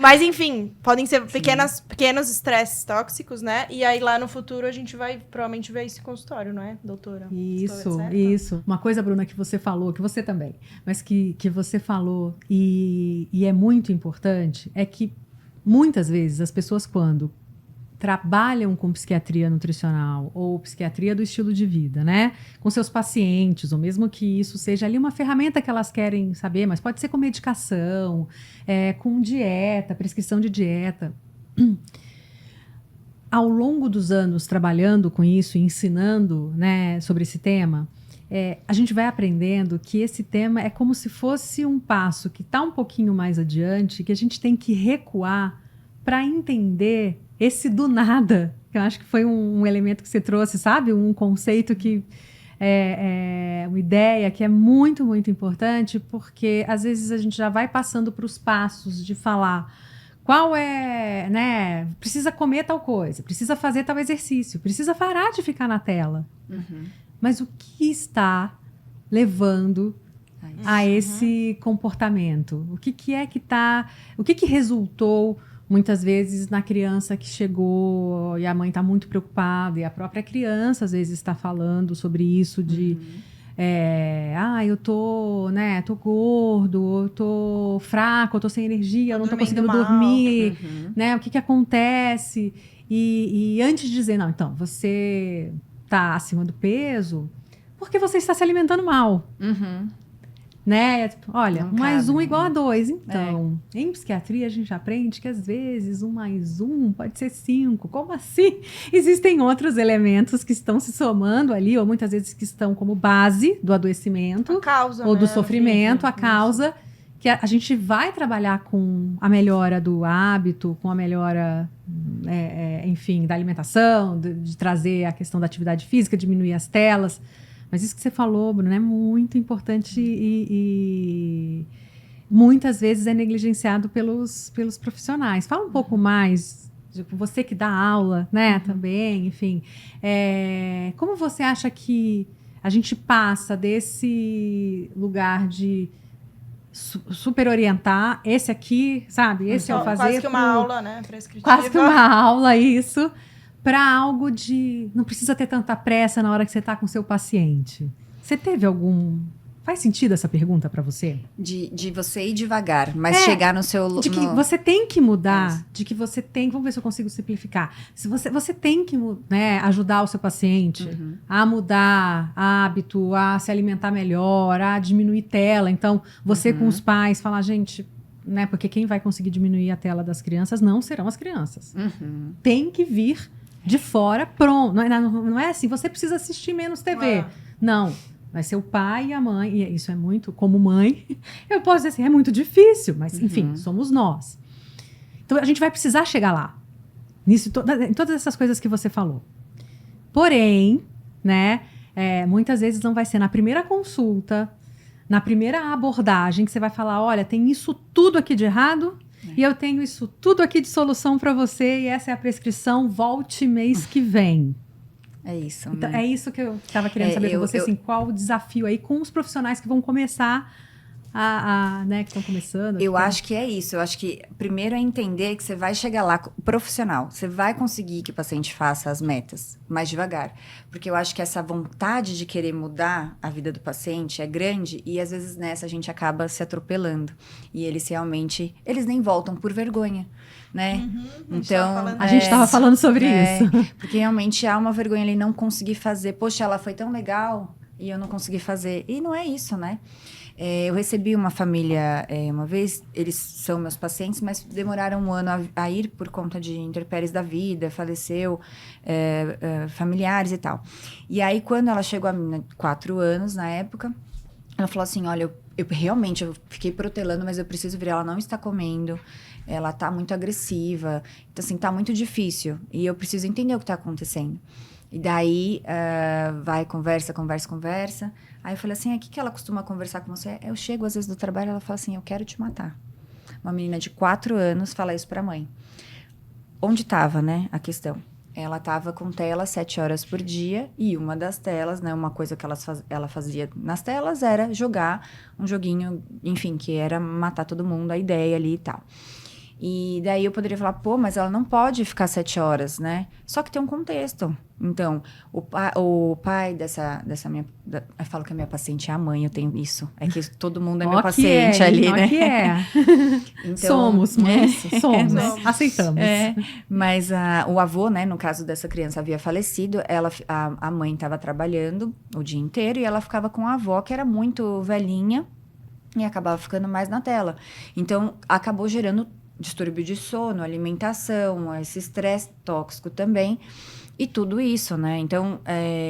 Mas, enfim, podem ser pequenos estresses tóxicos, né? E aí, lá no futuro, a gente vai provavelmente ver esse consultório, não é, doutora? Isso. Uma coisa, Bruna, que você falou, que você também, mas que você falou e é muito importante, é que muitas vezes as pessoas, quando trabalham com psiquiatria nutricional ou psiquiatria do estilo de vida, né? Com seus pacientes, ou mesmo que isso seja ali uma ferramenta que elas querem saber, mas pode ser com medicação, com dieta, prescrição de dieta. Ao longo dos anos trabalhando com isso e ensinando, né, sobre esse tema, a gente vai aprendendo que esse tema é como se fosse um passo que está um pouquinho mais adiante, que a gente tem que recuar para entender esse do nada, que eu acho que foi um elemento que você trouxe, sabe? Um conceito que uma ideia que é muito, muito importante, porque às vezes a gente já vai passando para os passos de falar qual né? Precisa comer tal coisa, precisa fazer tal exercício, precisa parar de ficar na tela. Mas o que está levando a esse comportamento? O que é que está... O que resultou, muitas vezes, na criança que chegou e a mãe está muito preocupada, e a própria criança, às vezes, está falando sobre isso de... eu tô gordo, eu tô fraco, eu tô sem energia, eu não tô conseguindo dormir, né? O que acontece? E antes de dizer, não, então, você tá acima do peso porque você está se alimentando mal. Né? Olha, não 1 mais 1 igual a 2. Então, em psiquiatria a gente aprende que às vezes 1 mais 1 pode ser 5. Como assim? Existem outros elementos que estão se somando ali, ou muitas vezes que estão como base do adoecimento, a causa, ou do sofrimento, a causa, que a gente vai trabalhar com a melhora do hábito, com a melhora, enfim, da alimentação, de trazer a questão da atividade física, diminuir as telas. Mas isso que você falou, Bruno, é muito importante e muitas vezes é negligenciado pelos profissionais. Fala um pouco mais, tipo, você que dá aula, né, também, enfim. Como você acha que a gente passa desse lugar de super orientar, esse aqui, sabe, esse é o fazer... Quase que uma aula, né, prescritiva. Quase que uma aula, isso... para algo de... Não precisa ter tanta pressa na hora que você está com o seu paciente. Você teve algum... Faz sentido essa pergunta para você? De você ir devagar, mas chegar no seu... De que você tem que mudar, de que você tem... Vamos ver se eu consigo simplificar. Se você tem que, né, ajudar o seu paciente a mudar hábito, a se alimentar melhor, a diminuir tela. Então, você com os pais, falar, gente... Né, porque quem vai conseguir diminuir a tela das crianças não serão as crianças. Tem que vir... de fora, pronto. Não é assim, você precisa assistir menos TV. Não, vai ser o pai e a mãe. E isso é muito, como mãe, eu posso dizer assim, é muito difícil, mas enfim, somos nós. Então a gente vai precisar chegar lá. Nisso, em todas essas coisas que você falou. Porém, né, muitas vezes não vai ser na primeira consulta, na primeira abordagem, que você vai falar, olha, tem isso tudo aqui de errado... E eu tenho isso tudo aqui de solução para você, e essa é a prescrição, volte mês que vem. É isso. Então, é isso que eu estava querendo saber com você, assim, qual o desafio aí com os profissionais que vão começar né, que estão começando? Eu acho que é isso. Eu acho que primeiro é entender que você vai chegar lá profissional. Você vai conseguir que o paciente faça as metas mais devagar. Porque eu acho que essa vontade de querer mudar a vida do paciente é grande e às vezes nessa a gente acaba se atropelando. E eles realmente, eles nem voltam por vergonha, né? Então, a gente estava falando sobre isso. Porque realmente há uma vergonha ali não conseguir fazer. Poxa, ela foi tão legal e eu não consegui fazer. E não é isso, né? Eu recebi uma família uma vez, eles são meus pacientes, mas demoraram um ano a ir por conta de intempéries da vida, faleceu, familiares e tal. E aí, quando ela chegou a mim, 4 anos na época, ela falou assim, olha, eu realmente fiquei protelando, mas eu preciso ver, ela não está comendo, ela tá muito agressiva, então assim, tá muito difícil, e eu preciso entender o que tá acontecendo. E daí, vai, conversa. Aí eu falei assim, o que ela costuma conversar com você? Eu chego às vezes do trabalho, ela fala assim, eu quero te matar. Uma menina de 4 anos fala isso pra mãe. Onde estava, né, a questão? Ela estava com telas 7 horas por dia e uma das telas, né, uma coisa que ela fazia nas telas era jogar um joguinho, enfim, que era matar todo mundo, a ideia ali e tal. E daí eu poderia falar, pô, mas ela não pode ficar 7 horas, né? Só que tem um contexto. Então, o pai dessa minha... Eu falo que a minha paciente é a mãe, eu tenho isso. É que todo mundo é meu paciente ali, né? Que é. Então, somos, somos. Aceitamos. Mas o avô, né, no caso dessa criança, havia falecido. A mãe estava trabalhando o dia inteiro e ela ficava com a avó, que era muito velhinha e acabava ficando mais na tela. Então, acabou gerando distúrbio de sono, alimentação, esse estresse tóxico também, e tudo isso, né? Então,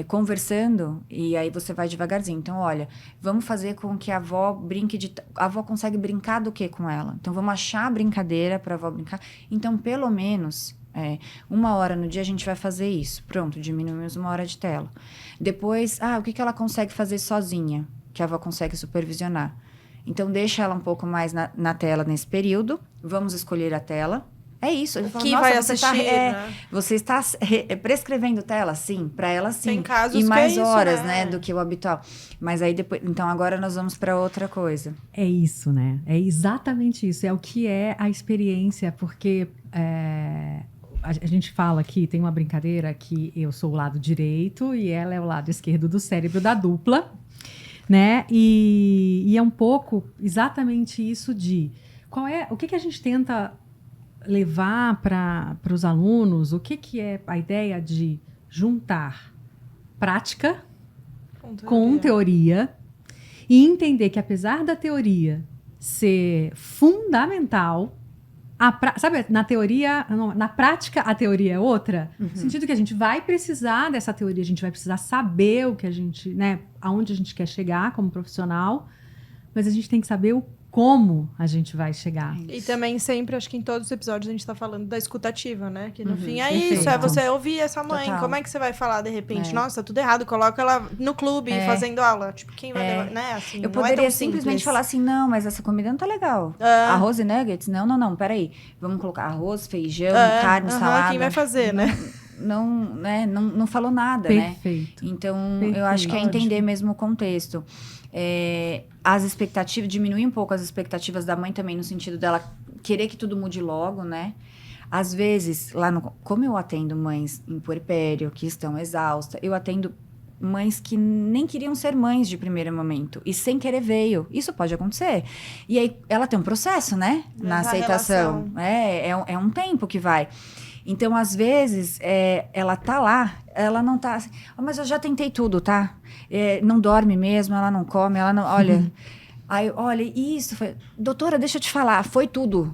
conversando, e aí você vai devagarzinho. Então, olha, vamos fazer com que a avó brinque a avó consegue brincar do que com ela? Então, vamos achar a brincadeira para a avó brincar. Então, pelo menos, 1 hora no dia a gente vai fazer isso. Pronto, diminuímos 1 hora de tela. Depois, o que ela consegue fazer sozinha? Que a avó consegue supervisionar. Então, deixa ela um pouco mais na tela nesse período. Vamos escolher a tela. É isso. O que vai assistir, né? Você está prescrevendo tela, sim. Para ela, sim. Tem casos e mais que é isso, horas, né? Do que o habitual. Mas aí depois... Então, agora nós vamos para outra coisa. É isso, né? É exatamente isso. É o que é a experiência. Porque a gente fala aqui, tem uma brincadeira que eu sou o lado direito e ela é o lado esquerdo do cérebro da dupla. Né? E é um pouco exatamente isso de o que a gente tenta levar para os alunos, o que é a ideia de juntar prática com teoria e entender que apesar da teoria ser fundamental, sabe, na teoria, na prática a teoria é outra, no sentido que a gente vai precisar dessa teoria, a gente vai precisar saber o que a gente, né, aonde a gente quer chegar como profissional, mas a gente tem que saber como a gente vai chegar. E também sempre, acho que em todos os episódios a gente tá falando da escutativa, né? Que no fim é perfeito. isso, é você ouvir essa mãe. Total. Como é que você vai falar de repente? Nossa, tá tudo errado, coloca ela no clube fazendo aula. Tipo, quem vai, né? Assim, eu não poderia é tão simplesmente simples. falar assim, não, mas essa comida não tá legal. Arroz e nuggets? Não, peraí. Vamos colocar arroz, feijão, carne, salada. Quem vai fazer, né? Não falou nada, Perfeito. né? Então, Perfeito. eu acho que é entender mesmo o contexto. As expectativas, diminuir um pouco as expectativas da mãe também, no sentido dela querer que tudo mude logo, né? Às vezes, como eu atendo mães em puerpério, que estão exaustas, eu atendo mães que nem queriam ser mães de primeiro momento e sem querer veio. Isso pode acontecer. E aí, ela tem um processo, né? Na aceitação. É um tempo que vai. Então, às vezes, ela tá lá, ela não tá assim, mas eu já tentei tudo, tá? Não dorme mesmo, ela não come, ela não... Olha, aí, olha, isso foi... Doutora, deixa eu te falar, foi tudo.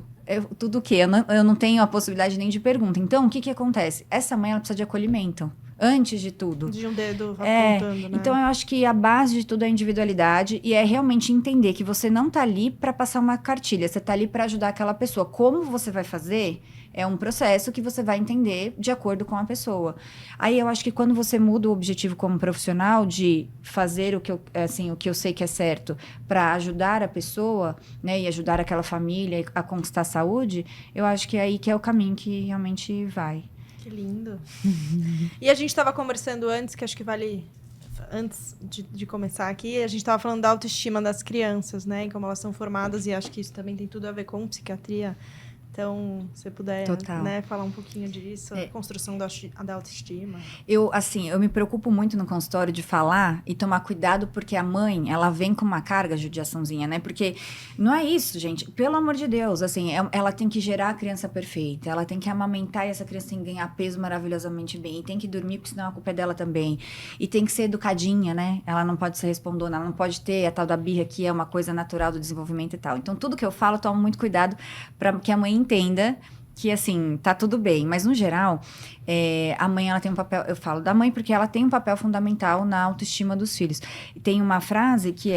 Tudo o quê? Eu não tenho a possibilidade nem de pergunta. Então, o que acontece? Essa mãe, ela precisa de acolhimento. Antes de tudo. De um dedo apontando, né? Então, eu acho que a base de tudo é a individualidade e é realmente entender que você não tá ali para passar uma cartilha, você tá ali para ajudar aquela pessoa. Como você vai fazer é um processo que você vai entender de acordo com a pessoa. Aí, eu acho que quando você muda o objetivo como profissional de fazer o que eu sei que é certo para ajudar a pessoa, né, e ajudar aquela família a conquistar a saúde, eu acho que é aí que é o caminho que realmente vai. Que lindo. E a gente estava conversando antes, que acho que vale... Antes de começar aqui, a gente estava falando da autoestima das crianças, né? E como elas são formadas, e acho que isso também tem tudo a ver com psiquiatria. Então, se você puder, né, falar um pouquinho disso, a construção da autoestima. Eu me preocupo muito no consultório de falar e tomar cuidado, porque a mãe, ela vem com uma carga judiaçãozinha, né? Porque não é isso, gente. Pelo amor de Deus, assim, ela tem que gerar a criança perfeita, ela tem que amamentar e essa criança tem que ganhar peso maravilhosamente bem, e tem que dormir, porque senão a culpa é dela também. E tem que ser educadinha, né? Ela não pode ser respondona, ela não pode ter a tal da birra, que é uma coisa natural do desenvolvimento e tal. Então, tudo que eu falo, eu tomo muito cuidado para que a mãe entenda que, assim, tá tudo bem. Mas, no geral, a mãe, ela tem um papel... Eu falo da mãe porque ela tem um papel fundamental na autoestima dos filhos. E tem uma frase que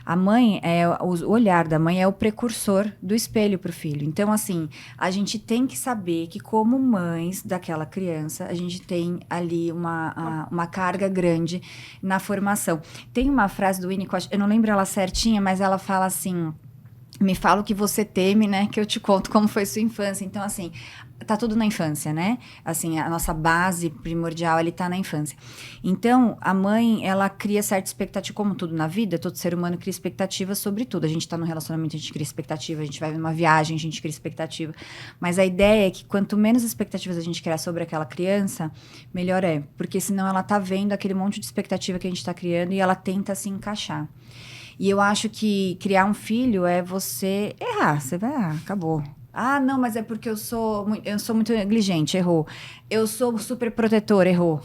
a mãe, o olhar da mãe é o precursor do espelho pro filho. Então, assim, a gente tem que saber que, como mães daquela criança, a gente tem ali uma carga grande na formação. Tem uma frase do Winnicott, eu não lembro ela certinha, mas ela fala assim... Me fala o que você teme, né? Que eu te conto como foi sua infância. Então, assim, tá tudo na infância, né? Assim, a nossa base primordial, ele tá na infância. Então, a mãe, ela cria certa expectativa, como tudo na vida, todo ser humano cria expectativa sobre tudo. A gente tá no relacionamento, a gente cria expectativa, a gente vai numa viagem, a gente cria expectativa. Mas a ideia é que quanto menos expectativas a gente criar sobre aquela criança, melhor é. Porque senão ela tá vendo aquele monte de expectativa que a gente tá criando e ela tenta se encaixar. E eu acho que criar um filho é você errar. Você vai errar, acabou. Ah, não, mas é porque eu sou muito negligente, errou. Eu sou super protetora, errou.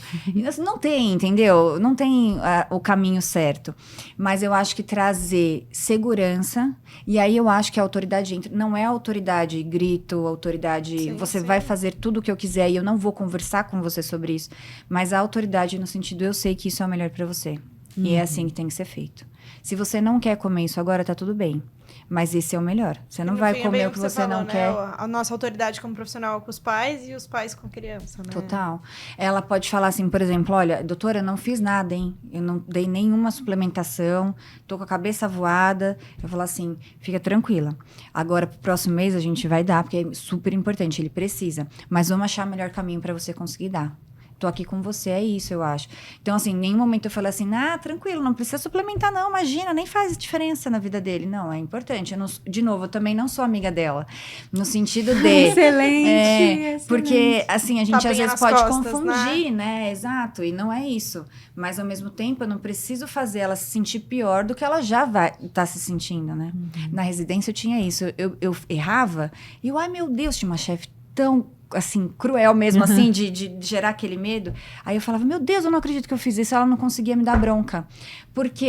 Não tem, entendeu? Não tem o caminho certo. Mas eu acho que trazer segurança, e aí eu acho que a autoridade entra. Não é autoridade grito, autoridade... Sim, você sim. vai fazer tudo o que eu quiser e eu não vou conversar com você sobre isso. Mas a autoridade no sentido, eu sei que isso é o melhor pra você. E é assim que tem que ser feito. Se você não quer comer isso agora, tá tudo bem. Mas esse é o melhor. Você não vai comer o que você não quer. A nossa autoridade como profissional com os pais e os pais com a criança, né? Total. Ela pode falar assim, por exemplo, olha, doutora, eu não fiz nada, hein? Eu não dei nenhuma suplementação, tô com a cabeça voada. Eu falo assim, fica tranquila. Agora, pro próximo mês, a gente vai dar, porque é super importante, ele precisa. Mas vamos achar o melhor caminho para você conseguir dar. Tô aqui com você, é isso, eu acho. Então, assim, em nenhum momento eu falei assim, tranquilo, não precisa suplementar, não, imagina, nem faz diferença na vida dele. Não, é importante. De novo, eu também não sou amiga dela, no sentido de... Excelente! Porque, assim, a gente às vezes pode costas, confundir, né? Exato, e não é isso. Mas, ao mesmo tempo, eu não preciso fazer ela se sentir pior do que ela já vai estar se sentindo, né? Na residência eu tinha isso, eu errava, e eu, ai meu Deus, tinha uma chefe tão... assim, cruel mesmo, assim, de gerar aquele medo. Aí eu falava, meu Deus, eu não acredito que eu fiz isso. Ela não conseguia me dar bronca. Porque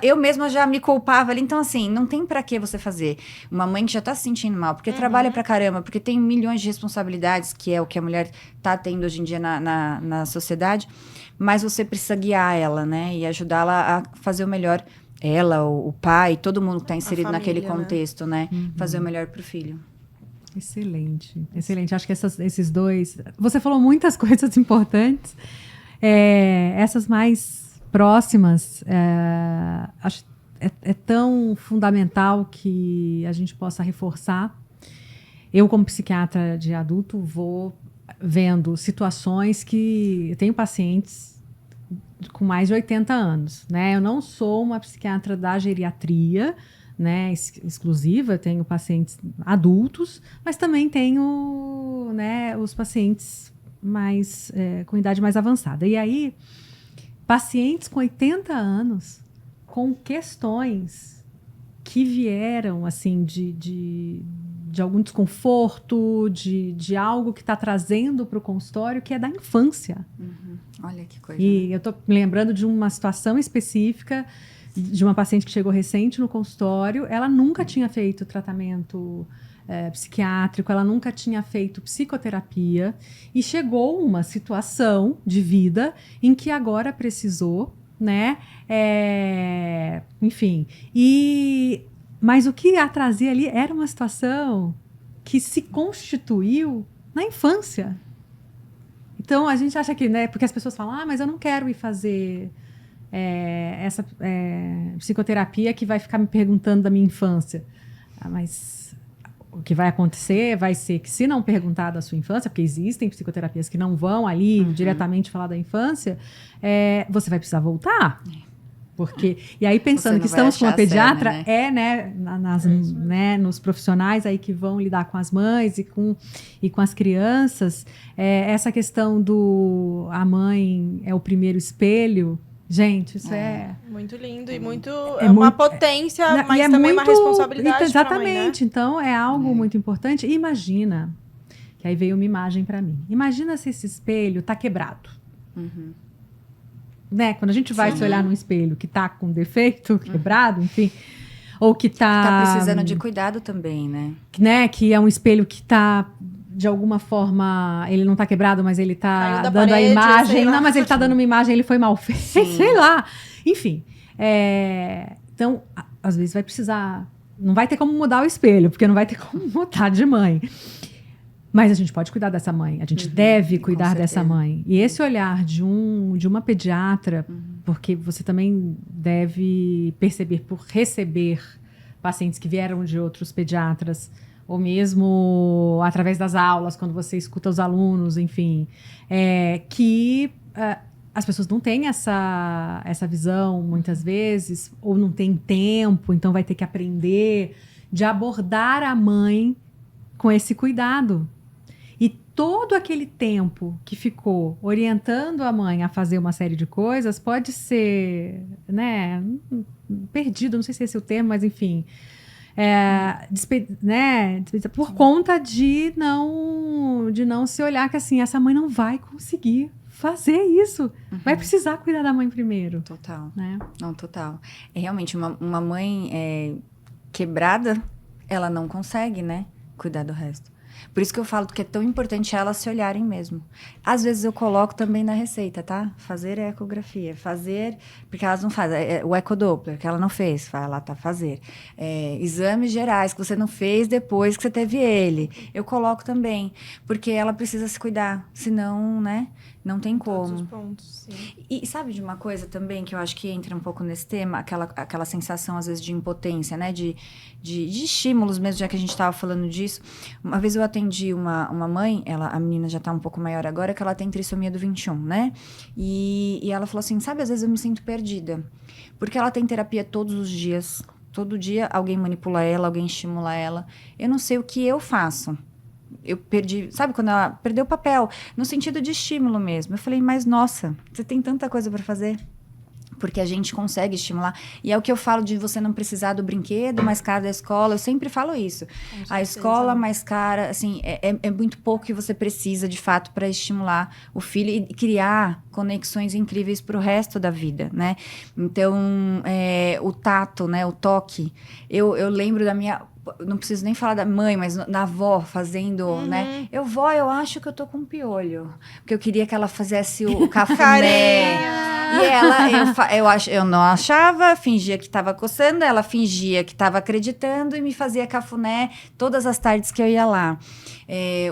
eu mesma já me culpava ali. Então, assim, não tem pra que você fazer. Uma mãe que já tá se sentindo mal, porque trabalha pra caramba, porque tem milhões de responsabilidades, que é o que a mulher tá tendo hoje em dia na sociedade. Mas você precisa guiar ela, né? E ajudá-la a fazer o melhor. Ela, o pai, todo mundo que tá inserido naquele contexto, né? Fazer o melhor pro filho. Excelente, excelente. Acho que esses dois... Você falou muitas coisas importantes. Essas mais próximas, acho é tão fundamental que a gente possa reforçar. Eu, como psiquiatra de adulto, vou vendo situações que... Eu tenho pacientes com mais de 80 anos, né? Eu não sou uma psiquiatra da geriatria, né, exclusiva, tenho pacientes adultos, mas também tenho, né, os pacientes mais com idade mais avançada. E aí, pacientes com 80 anos, com questões que vieram assim de algum desconforto, de algo que está trazendo para o consultório, que é da infância. Olha que coisa. E eu estou me lembrando de uma situação específica de uma paciente que chegou recente no consultório. Ela nunca tinha feito tratamento psiquiátrico, ela nunca tinha feito psicoterapia e chegou uma situação de vida em que agora precisou, né? Enfim. Mas o que a trazia ali era uma situação que se constituiu na infância. Então, a gente acha que, né? Porque as pessoas falam, mas eu não quero ir fazer... essa psicoterapia que vai ficar me perguntando da minha infância. Mas o que vai acontecer vai ser que, se não perguntar da sua infância, porque existem psicoterapias que não vão ali diretamente falar da infância, você vai precisar voltar. Porque, e aí, pensando que estamos com uma pediatra, nos profissionais aí que vão lidar com as mães e com as crianças, essa questão a mãe é o primeiro espelho. Gente, isso é muito lindo e muito uma potência, mas também uma responsabilidade. Exatamente. Mãe, né? Então, é algo muito importante. Imagina, que aí veio uma imagem para mim. Imagina se esse espelho está quebrado. Né? Quando a gente vai se olhar num espelho que está com defeito, quebrado, enfim, ou que está precisando de cuidado também, né? Que é um espelho que está de alguma forma, ele não está quebrado, mas ele está dando parede, a imagem. Não, mas ele está dando uma imagem, ele foi mal feito, sei lá. Enfim. Então, às vezes vai precisar. Não vai ter como mudar o espelho, porque não vai ter como mudar de mãe. Mas a gente pode cuidar dessa mãe, a gente deve cuidar dessa mãe. E esse olhar de uma pediatra, porque você também deve perceber por receber pacientes que vieram de outros pediatras, ou mesmo através das aulas, quando você escuta os alunos, enfim, que as pessoas não têm essa visão, muitas vezes, ou não têm tempo, então vai ter que aprender de abordar a mãe com esse cuidado. E todo aquele tempo que ficou orientando a mãe a fazer uma série de coisas pode ser, né, perdido, não sei se esse é o termo, mas enfim, por conta de não se olhar que assim, essa mãe não vai conseguir fazer isso. Vai precisar cuidar da mãe primeiro. Total. Né? Não, total. Realmente, uma mãe quebrada, ela não consegue, né, cuidar do resto. Por isso que eu falo que é tão importante elas se olharem mesmo. Às vezes eu coloco também na receita, tá? Fazer ecografia. Porque elas não fazem. O ecodoppler, que ela não fez, vai lá, tá, fazer. Exames gerais, que você não fez depois que você teve ele. Eu coloco também. Porque ela precisa se cuidar. Senão, né, não tem como. Todos os pontos, sim. E sabe de uma coisa também que eu acho que entra um pouco nesse tema? Aquela sensação, às vezes, de impotência, né? De estímulos mesmo, já que a gente estava falando disso. Uma vez eu atendi uma mãe, a menina já está um pouco maior agora, que ela tem trissomia do 21, né? E ela falou assim, sabe, às vezes eu me sinto perdida. Porque ela tem terapia todos os dias. Todo dia alguém manipula ela, alguém estimula ela. Eu não sei o que eu faço. Eu perdi, sabe, quando ela perdeu o papel, no sentido de estímulo mesmo. Eu falei, mas nossa, você tem tanta coisa para fazer. Porque a gente consegue estimular. E é o que eu falo de você não precisar do brinquedo mais caro da escola. Eu sempre falo isso. A escola mais cara, assim, é muito pouco que você precisa, de fato, para estimular o filho e criar conexões incríveis para o resto da vida, né? Então, o tato, né? O toque. Eu lembro da minha... Não preciso nem falar da mãe, mas da avó fazendo, né? Vó, eu acho que eu tô com piolho. Porque eu queria que ela fizesse o cafuné. E ela, eu não achava, fingia que estava coçando, ela fingia que estava acreditando e me fazia cafuné todas as tardes que eu ia lá.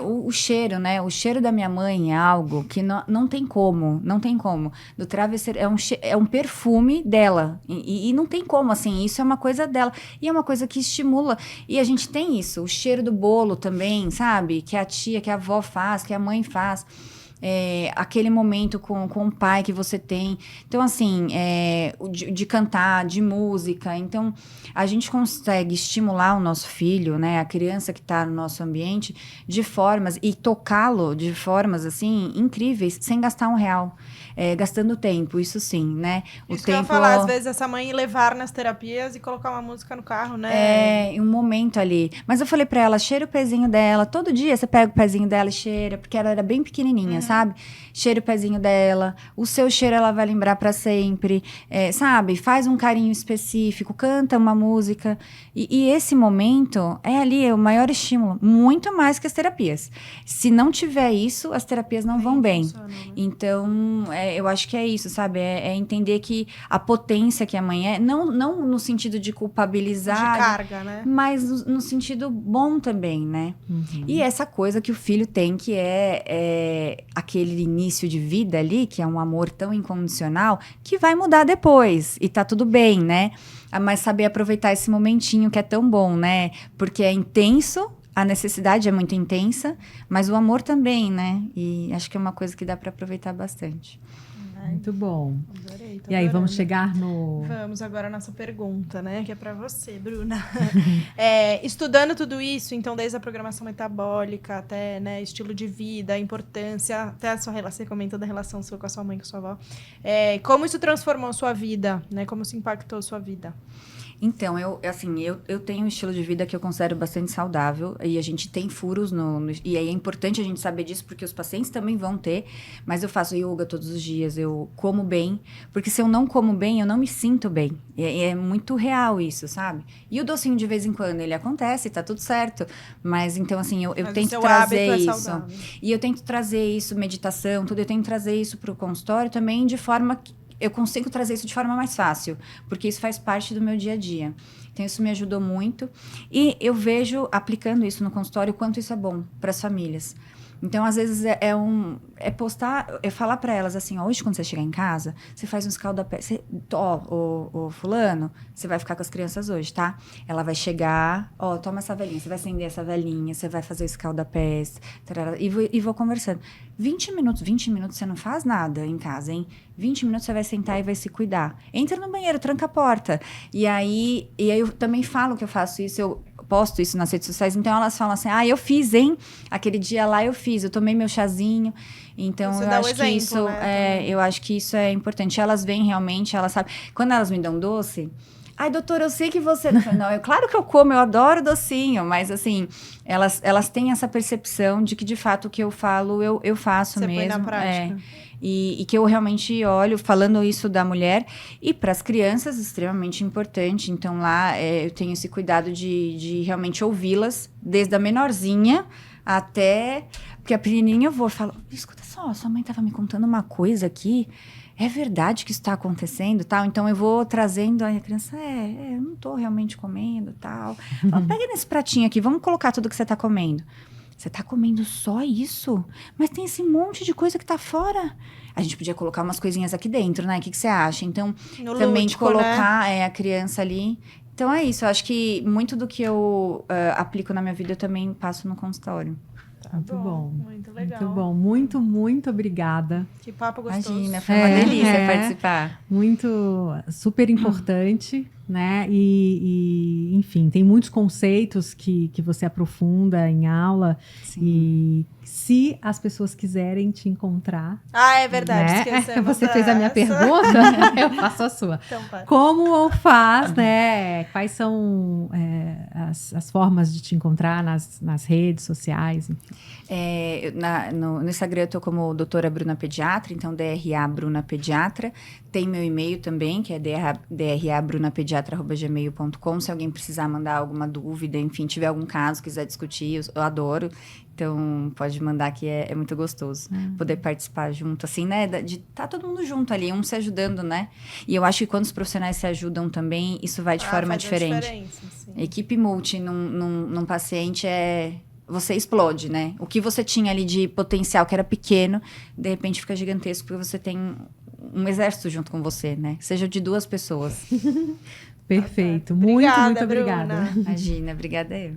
O cheiro, né? O cheiro da minha mãe é algo que não tem como, não tem como. Do travesseiro, é um perfume dela. E não tem como, assim, isso é uma coisa dela. E é uma coisa que estimula. E a gente tem isso, o cheiro do bolo também, sabe? Que a tia, que a avó faz, que a mãe faz. Aquele momento com o pai que você tem. Então, assim, de cantar, de música. Então, a gente consegue estimular o nosso filho, né? A criança que está no nosso ambiente, de formas, e tocá-lo de formas, assim, incríveis, sem gastar R$1. Gastando tempo, isso sim, né? Isso que eu ia falar, às vezes essa mãe levar nas terapias e colocar uma música no carro, né? Um momento ali. Mas eu falei pra ela, cheira o pezinho dela. Todo dia você pega o pezinho dela e cheira, porque ela era bem pequenininha, sabe? Cheira o pezinho dela. O seu cheiro ela vai lembrar pra sempre. Sabe? Faz um carinho específico, canta uma música. E esse momento ali o maior estímulo, muito mais que as terapias. Se não tiver isso, as terapias não vão bem. Funciona, né? Então, eu acho que é isso, sabe? É entender que a potência que a mãe é, não no sentido de culpabilizar, de carga, né? mas no sentido bom também, né? E essa coisa que o filho tem, que é aquele início de vida ali, que é um amor tão incondicional, que vai mudar depois, e tá tudo bem, né? Mas saber aproveitar esse momentinho que é tão bom, né? Porque é intenso, a necessidade é muito intensa, mas o amor também, né? E acho que é uma coisa que dá para aproveitar bastante. Muito bom. Adorei, E aí, vamos chegar no... Vamos agora à nossa pergunta, né? Que é para você, Bruna. Estudando tudo isso, então, desde a programação metabólica até, né, estilo de vida, a importância, até a sua relação, você comentou da relação sua com a sua mãe, com a sua avó. Como isso transformou a sua vida, né? Como isso impactou a sua vida? Então, eu tenho um estilo de vida que eu considero bastante saudável, e a gente tem furos e aí é importante a gente saber disso, porque os pacientes também vão ter, mas eu faço yoga todos os dias, eu como bem, porque se eu não como bem, eu não me sinto bem, é muito real isso, sabe? E o docinho de vez em quando, ele acontece, tá tudo certo, mas então assim, eu tento trazer isso, e eu tento trazer isso, meditação, tudo, eu tento trazer isso pro consultório também de forma que eu consigo trazer isso de forma mais fácil, porque isso faz parte do meu dia a dia. Então, isso me ajudou muito. E eu vejo, aplicando isso no consultório, o quanto isso é bom para as famílias. Então, às vezes, falar para elas assim, ó, hoje quando você chegar em casa, você faz um escaldapé. Ô fulano, você vai ficar com as crianças hoje, tá? Ela vai chegar, toma essa velhinha, você vai acender essa velhinha, você vai fazer o escaldapés, e vou conversando. 20 minutos você não faz nada em casa, hein? 20 minutos você vai sentar e vai se cuidar. Entra no banheiro, tranca a porta. E aí eu também falo que eu faço isso, eu posto isso nas redes sociais, então elas falam assim, eu fiz, hein? Aquele dia lá eu fiz, eu tomei meu chazinho. Então, você eu dá acho exemplo, que isso eu acho que isso é importante. Elas vêm realmente, elas sabem. Quando elas me dão doce, doutora, eu sei que você... Não, claro que eu como, eu adoro docinho, mas assim, elas têm essa percepção de que, de fato, o que eu falo, eu faço você mesmo. Põe na prática. E que eu realmente olho, falando isso da mulher, e para as crianças, extremamente importante. Então, lá, eu tenho esse cuidado de realmente ouvi-las, desde a menorzinha até... Porque a pequenininha eu vou e falo, escuta só, sua mãe estava me contando uma coisa aqui, é verdade que isso está acontecendo, tal? Então, eu vou trazendo, aí a criança, eu não estou realmente comendo, tal. Fala, pega nesse pratinho aqui, vamos colocar tudo que você está comendo. Você tá comendo só isso? Mas tem esse monte de coisa que tá fora. A gente podia colocar umas coisinhas aqui dentro, né? O que você acha? Então, no também lúdico, de colocar né? A criança ali. Então, é isso. Eu acho que muito do que eu aplico na minha vida, eu também passo no consultório. Muito bom. Muito legal. Muito bom. Muito, muito obrigada. Que papo gostoso. Imagina, foi uma delícia participar. Muito, super importante, né? Enfim, tem muitos conceitos que você aprofunda em aula. Sim. E se as pessoas quiserem te encontrar... É verdade, né? esquecemos. Você fez a minha pergunta, eu faço a sua. Então, vai. Como faz, né? Quais são as formas de te encontrar nas redes sociais? Enfim. No Instagram eu tô como doutora Bruna Pediatra, então DRA Bruna Pediatra. Tem meu e-mail também, que é drabrunaPediatra@gmail.com. Se alguém precisar mandar alguma dúvida, enfim, tiver algum caso, quiser discutir, eu adoro. Então, pode mandar que é muito gostoso poder participar junto, assim, né? De estar todo mundo junto ali, um se ajudando, né? E eu acho que quando os profissionais se ajudam também, isso vai de forma diferente. Equipe multi num paciente você explode, né? O que você tinha ali de potencial, que era pequeno, de repente fica gigantesco, porque você tem um exército junto com você, né? Seja de 2 pessoas. Perfeito. Obrigada, muito obrigada. Bruna. Imagina, obrigada eu.